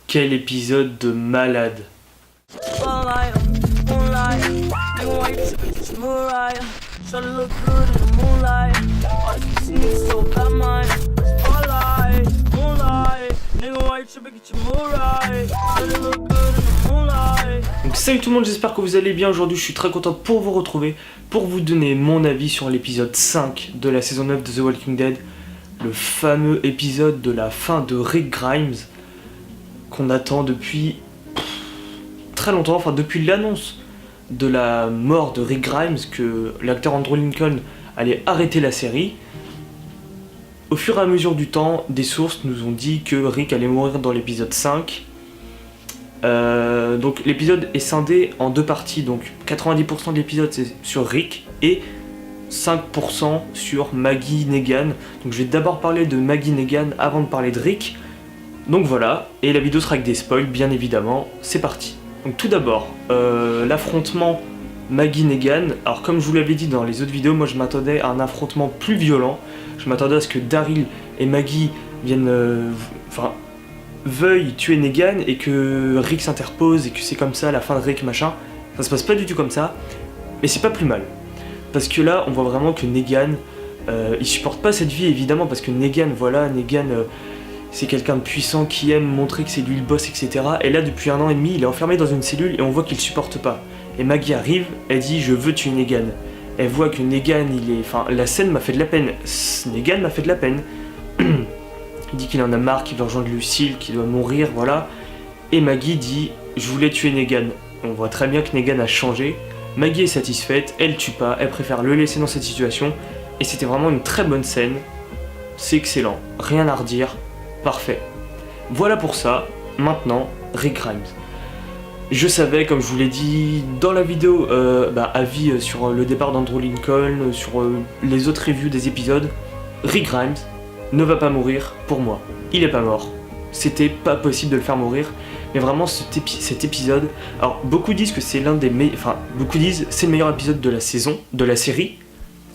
Quel épisode de malade. Donc salut tout le monde, j'espère que vous allez bien. Aujourd'hui je suis très content pour vous retrouver, pour vous donner mon avis sur l'épisode 5 de la saison 9 de The Walking Dead. Le fameux épisode de la fin de Rick Grimes, qu'on attend depuis très longtemps, enfin depuis l'annonce de la mort de Rick Grimes, que l'acteur Andrew Lincoln allait arrêter la série. Au fur et à mesure du temps, des sources nous ont dit que Rick allait mourir dans l'épisode 5. Donc l'épisode est scindé en deux parties, donc 90% de l'épisode c'est sur Rick et 5% sur Maggie Negan. Donc je vais d'abord parler de Maggie Negan avant de parler de Rick. Donc voilà, et la vidéo sera avec des spoils bien évidemment, c'est parti. Donc tout d'abord, l'affrontement Maggie Negan. Alors comme je vous l'avais dit dans les autres vidéos, moi je m'attendais à un affrontement plus violent. Je m'attendais à ce que Daryl et Maggie viennent, veuillent tuer Negan et que Rick s'interpose et que c'est comme ça la fin de Rick machin. Ça se passe pas du tout comme ça, mais c'est pas plus mal. Parce que là on voit vraiment que Negan, il supporte pas cette vie évidemment, parce que Negan, c'est quelqu'un de puissant qui aime montrer que c'est lui le boss, etc. Et là depuis 1 an et demi il est enfermé dans une cellule et on voit qu'il supporte pas. Et Maggie arrive, elle dit je veux tuer Negan. Elle voit que Negan, la scène m'a fait de la peine. Negan m'a fait de la peine. Il dit qu'il en a marre, qu'il veut rejoindre Lucille, qu'il doit mourir, voilà. Et Maggie dit je voulais tuer Negan. On voit très bien que Negan a changé. Maggie est satisfaite, elle tue pas, elle préfère le laisser dans cette situation. Et c'était vraiment une très bonne scène. C'est excellent, rien à redire, parfait. Voilà pour ça, maintenant, Rick Grimes. Je savais, comme je vous l'ai dit dans la vidéo, avis sur le départ d'Andrew Lincoln, sur les autres reviews des épisodes, Rick Grimes ne va pas mourir pour moi. Il est pas mort. C'était pas possible de le faire mourir. Mais vraiment cet épisode, alors beaucoup disent que c'est l'un des meilleurs, beaucoup disent c'est le meilleur épisode de la saison, de la série.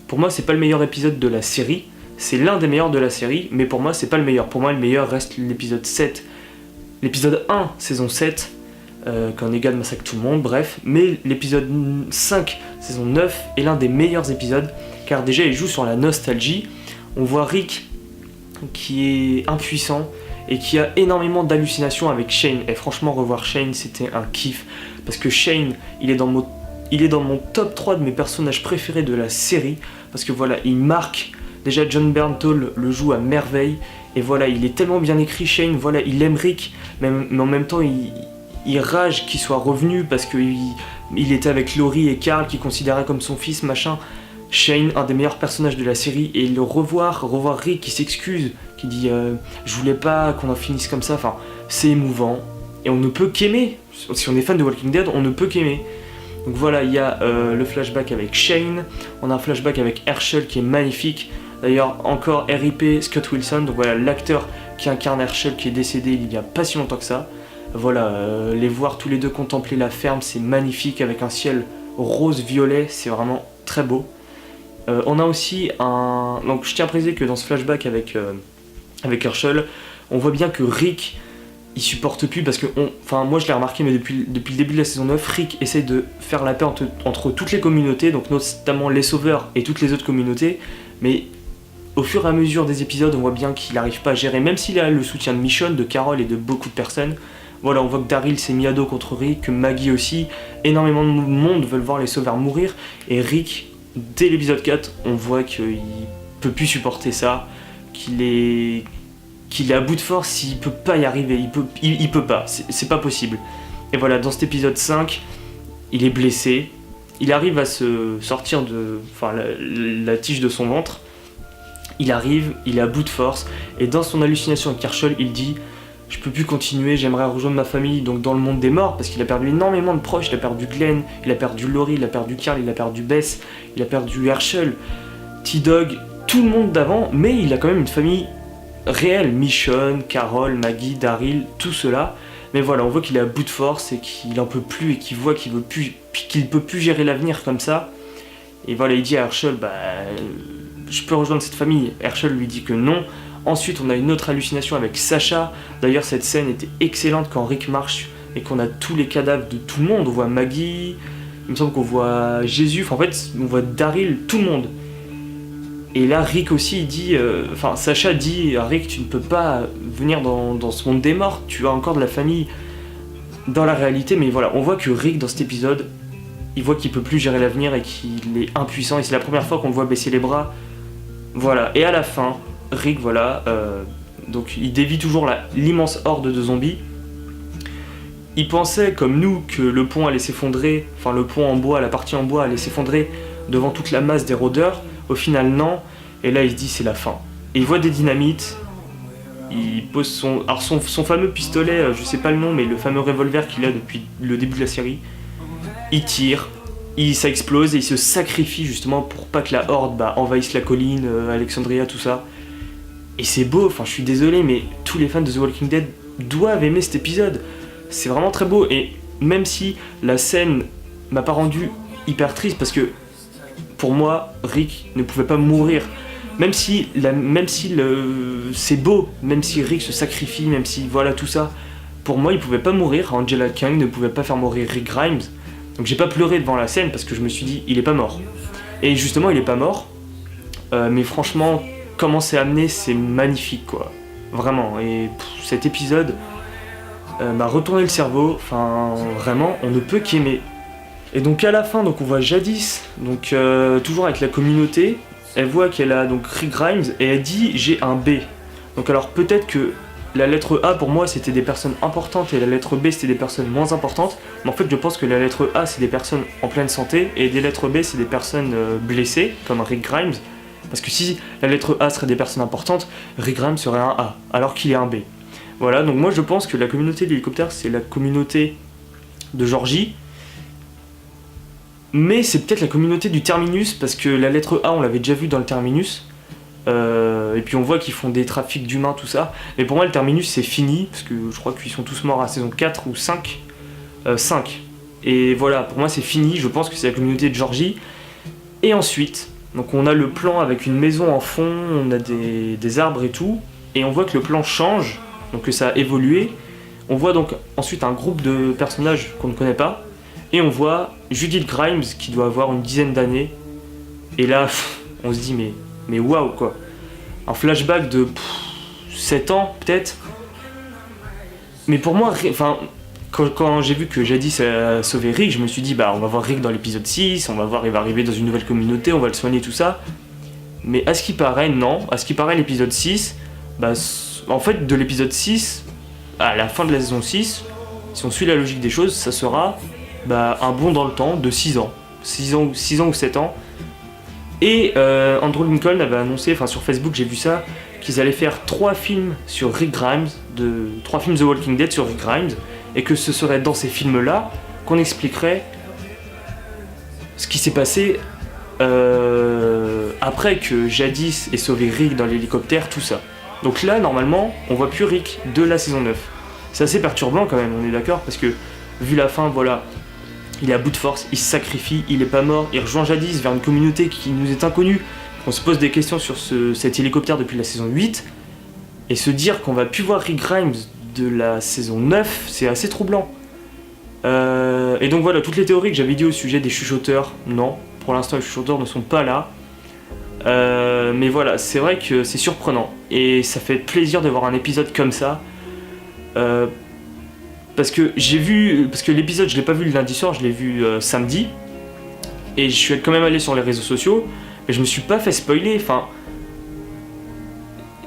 Pour moi c'est pas le meilleur épisode de la série, c'est l'un des meilleurs de la série, mais pour moi c'est pas le meilleur. Pour moi le meilleur reste l'épisode 7, l'épisode 1, saison 7, quand Negan massacre tout le monde, bref. Mais l'épisode 5, saison 9 est l'un des meilleurs épisodes, car déjà il joue sur la nostalgie. On voit Rick qui est impuissant et qui a énormément d'hallucinations avec Shane. Et franchement revoir Shane c'était un kiff, parce que Shane il est dans mon top 3 de mes personnages préférés de la série, parce que voilà, il marque. Déjà John Bernthal le joue à merveille, et voilà, il est tellement bien écrit Shane, voilà, il aime Rick, mais en même temps il rage qu'il soit revenu, parce qu'il était avec Laurie et Carl qu'il considérait comme son fils, machin. Shane, un des meilleurs personnages de la série, et le revoir Rick qui s'excuse, qui dit je voulais pas qu'on en finisse comme ça, c'est émouvant, et on ne peut qu'aimer. Si on est fan de Walking Dead, on ne peut qu'aimer. Donc voilà, il y a le flashback avec Shane, on a un flashback avec Herschel qui est magnifique. D'ailleurs, encore RIP Scott Wilson, donc voilà, l'acteur qui incarne Herschel qui est décédé il y a pas si longtemps que ça. Voilà, les voir tous les deux contempler la ferme, c'est magnifique, avec un ciel rose-violet, c'est vraiment très beau. On a aussi donc je tiens à préciser que dans ce flashback avec Herschel, on voit bien que Rick, il supporte plus, parce que moi je l'ai remarqué, mais depuis le début de la saison 9, Rick essaie de faire la paix entre toutes les communautés, donc notamment les sauveurs et toutes les autres communautés, mais au fur et à mesure des épisodes, on voit bien qu'il n'arrive pas à gérer, même s'il a le soutien de Michonne, de Carol et de beaucoup de personnes. Voilà, on voit que Daryl s'est mis à dos contre Rick, que Maggie aussi, énormément de monde veulent voir les sauveurs mourir, et Rick, dès l'épisode 4, on voit qu'il peut plus supporter ça, qu'il est à bout de force, il peut pas y arriver, il peut pas, c'est pas possible. Et voilà, dans cet épisode 5, il est blessé, il arrive à se sortir de la tige de son ventre, il arrive, il est à bout de force, et dans son hallucination avec Herschel, il dit je peux plus continuer, j'aimerais rejoindre ma famille, donc dans le monde des morts, parce qu'il a perdu énormément de proches, il a perdu Glenn, il a perdu Laurie, il a perdu Carl, il a perdu Bess, il a perdu Herschel, T-Dog, tout le monde d'avant, mais il a quand même une famille réelle, Michonne, Carol, Maggie, Daryl, tout cela. Mais voilà, on voit qu'il est à bout de force et qu'il en peut plus, et qu'il voit qu'il peut plus gérer l'avenir comme ça. Et voilà, il dit à Herschel, je peux rejoindre cette famille. Herschel lui dit que non, Ensuite, on a une autre hallucination avec Sacha. D'ailleurs, cette scène était excellente quand Rick marche et qu'on a tous les cadavres de tout le monde. On voit Maggie, il me semble qu'on voit Jésus, enfin, en fait, on voit Daryl, tout le monde. Et là, Rick aussi, il dit, Sacha dit à Rick, tu ne peux pas venir dans ce monde des morts, tu as encore de la famille dans la réalité. Mais voilà, on voit que Rick, dans cet épisode, il voit qu'il peut plus gérer l'avenir et qu'il est impuissant. Et c'est la première fois qu'on le voit baisser les bras. Voilà, et à la fin, Rick, voilà, donc il dévie toujours l'immense horde de zombies. Il pensait, comme nous, que le pont allait s'effondrer, enfin le pont en bois, la partie en bois allait s'effondrer devant toute la masse des rôdeurs. Au final, non. Et là, il se dit, c'est la fin. Et il voit des dynamites. Il pose son fameux pistolet, je sais pas le nom, mais le fameux revolver qu'il a depuis le début de la série. Il tire, ça explose et il se sacrifie justement pour pas que la horde envahisse la colline, Alexandria, tout ça. Et c'est beau, enfin je suis désolé, mais tous les fans de The Walking Dead doivent aimer cet épisode. C'est vraiment très beau, et même si la scène m'a pas rendu hyper triste, parce que pour moi, Rick ne pouvait pas mourir. Même si c'est beau, même si Rick se sacrifie, même si voilà tout ça, pour moi il pouvait pas mourir. Angela Kang ne pouvait pas faire mourir Rick Grimes. Donc j'ai pas pleuré devant la scène parce que je me suis dit il est pas mort. Et justement il est pas mort, mais franchement comment c'est amené, c'est magnifique quoi, vraiment. Et cet épisode m'a retourné le cerveau, enfin vraiment on ne peut qu'aimer. Et donc à la fin, donc on voit Jadis, donc toujours avec la communauté. Elle voit qu'elle a donc Rick Grimes et elle dit j'ai un B. Donc alors peut-être que la lettre A pour moi c'était des personnes importantes et la lettre B c'était des personnes moins importantes. Mais en fait je pense que la lettre A c'est des personnes en pleine santé et des lettres B c'est des personnes blessées comme Rick Grimes. Parce que si la lettre A serait des personnes importantes, Rick Grimes serait un A alors qu'il est un B. Voilà, donc moi je pense que la communauté de l'hélicoptère c'est la communauté de Georgie. Mais c'est peut-être la communauté du terminus, parce que la lettre A, on l'avait déjà vu dans le terminus. Et puis on voit qu'ils font des trafics d'humains, tout ça. Mais pour moi, le terminus, c'est fini, parce que je crois qu'ils sont tous morts à saison 4 ou 5. 5. Et voilà, pour moi, c'est fini. Je pense que c'est la communauté de Georgie. Et ensuite, donc on a le plan avec une maison en fond, on a des arbres et tout. Et on voit que le plan change, donc que ça a évolué. On voit donc ensuite un groupe de personnages qu'on ne connaît pas. Et on voit Judith Grimes qui doit avoir une dizaine d'années. Et là, on se dit mais waouh quoi. Un flashback de 7 ans peut-être. Mais pour moi, enfin, quand j'ai vu que Jadis a sauvé Rick, je me suis dit on va voir Rick dans l'épisode 6, on va voir il va arriver dans une nouvelle communauté, on va le soigner tout ça. Mais à ce qui paraît, non. À ce qui paraît, l'épisode 6, en fait de l'épisode 6 à la fin de la saison 6, si on suit la logique des choses, ça sera un bond dans le temps de 6 ans. 6 ans ou 7 ans. Et Andrew Lincoln avait annoncé, enfin sur Facebook j'ai vu ça, qu'ils allaient faire 3 films sur Rick Grimes, 3 films The Walking Dead sur Rick Grimes, et que ce serait dans ces films-là qu'on expliquerait ce qui s'est passé après que Jadis ait sauvé Rick dans l'hélicoptère, tout ça. Donc là, normalement, on voit plus Rick de la saison 9. C'est assez perturbant quand même, on est d'accord, parce que vu la fin, voilà, il est à bout de force, il se sacrifie, il est pas mort, il rejoint Jadis vers une communauté qui nous est inconnue. On se pose des questions sur cet hélicoptère depuis la saison 8, et se dire qu'on va plus voir Rick Grimes de la saison 9, c'est assez troublant. Et donc voilà, toutes les théories que j'avais dit au sujet des chuchoteurs, non, pour l'instant les chuchoteurs ne sont pas là. Mais voilà, c'est vrai que c'est surprenant, et ça fait plaisir de voir un épisode comme ça. Parce que l'épisode je l'ai pas vu le lundi soir, je l'ai vu samedi, et je suis quand même allé sur les réseaux sociaux, mais je me suis pas fait spoiler. Enfin,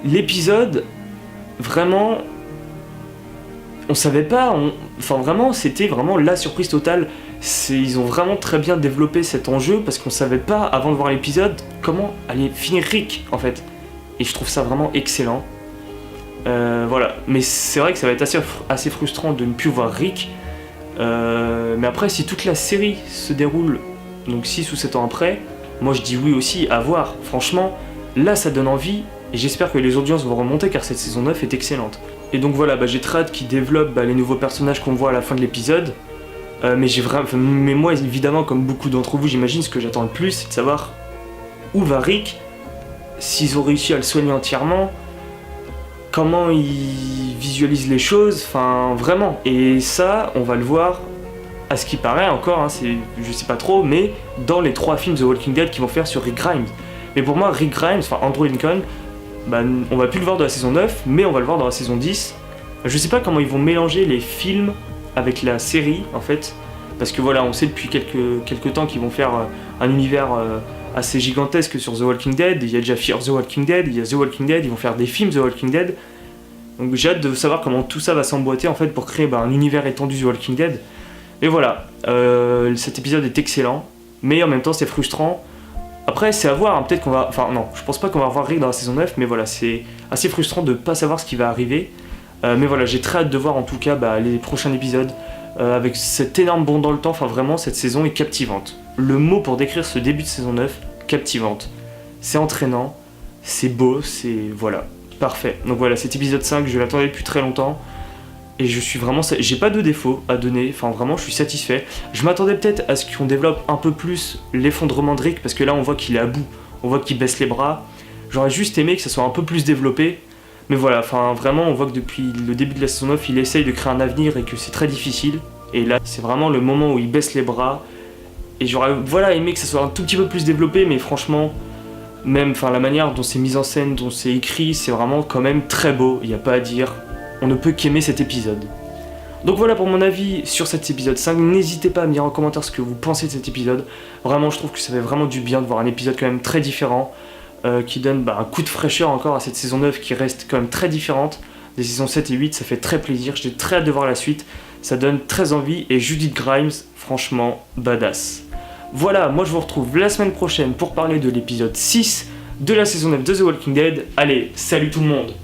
l'épisode, vraiment, on savait pas, enfin vraiment, c'était vraiment la surprise totale. Ils ont vraiment très bien développé cet enjeu parce qu'on savait pas avant de voir l'épisode comment allait finir Rick en fait, et je trouve ça vraiment excellent. Voilà, mais c'est vrai que ça va être assez frustrant de ne plus voir Rick. Mais après, si toute la série se déroule donc 6 ou 7 ans après, moi je dis oui aussi à voir. Franchement, là ça donne envie et j'espère que les audiences vont remonter car cette saison 9 est excellente. Et donc voilà, j'ai très hâte qu'ils développent les nouveaux personnages qu'on voit à la fin de l'épisode. Mais moi évidemment, comme beaucoup d'entre vous, j'imagine, ce que j'attends le plus, c'est de savoir où va Rick, s'ils ont réussi à le soigner entièrement. comment ils visualisent les choses, enfin vraiment. Et ça, on va le voir, à ce qui paraît encore, hein, je sais pas trop, mais dans les 3 films The Walking Dead qu'ils vont faire sur Rick Grimes. Mais pour moi, Rick Grimes, enfin Andrew Lincoln, bah, on va plus le voir dans la saison 9, mais on va le voir dans la saison 10. Je sais pas comment ils vont mélanger les films avec la série, en fait, parce que voilà, on sait depuis quelques temps qu'ils vont faire un univers assez gigantesque sur The Walking Dead. Il y a déjà Fear the Walking Dead, il y a The Walking Dead, ils vont faire des films The Walking Dead. Donc j'ai hâte de savoir comment tout ça va s'emboîter en fait pour créer un univers étendu The Walking Dead. Et voilà, cet épisode est excellent, mais en même temps c'est frustrant. Après c'est à voir, hein, peut-être qu'on va... Enfin non, je pense pas qu'on va revoir Rick dans la saison 9, mais voilà, c'est assez frustrant de pas savoir ce qui va arriver. Mais voilà, j'ai très hâte de voir en tout cas les prochains épisodes. Avec cet énorme bond dans le temps, enfin vraiment cette saison est captivante. Le mot pour décrire ce début de saison 9, captivante. C'est entraînant, c'est beau, c'est... voilà, parfait. Donc voilà, cet épisode 5, je l'attendais depuis très longtemps. Et je suis vraiment... J'ai pas de défaut à donner, enfin vraiment je suis satisfait. Je m'attendais peut-être à ce qu'on développe un peu plus l'effondrement de Rick, parce que là on voit qu'il est à bout, on voit qu'il baisse les bras. J'aurais juste aimé que ça soit un peu plus développé. Mais voilà, enfin vraiment on voit que depuis le début de la saison 9, il essaye de créer un avenir et que c'est très difficile. Et là c'est vraiment le moment où il baisse les bras. Et j'aurais aimé que ça soit un tout petit peu plus développé, mais franchement, même la manière dont c'est mis en scène, dont c'est écrit, c'est vraiment quand même très beau, il n'y a pas à dire. On ne peut qu'aimer cet épisode. Donc voilà pour mon avis sur cet épisode 5. N'hésitez pas à me dire en commentaire ce que vous pensez de cet épisode. Vraiment, je trouve que ça fait vraiment du bien de voir un épisode quand même très différent, qui donne un coup de fraîcheur encore à cette saison 9 qui reste quand même très différente. Des saisons 7 et 8, ça fait très plaisir. J'ai très hâte de voir la suite. Ça donne très envie. Et Judith Grimes, franchement, badass. Voilà, moi je vous retrouve la semaine prochaine pour parler de l'épisode 6 de la saison 9 de The Walking Dead. Allez, salut tout le monde!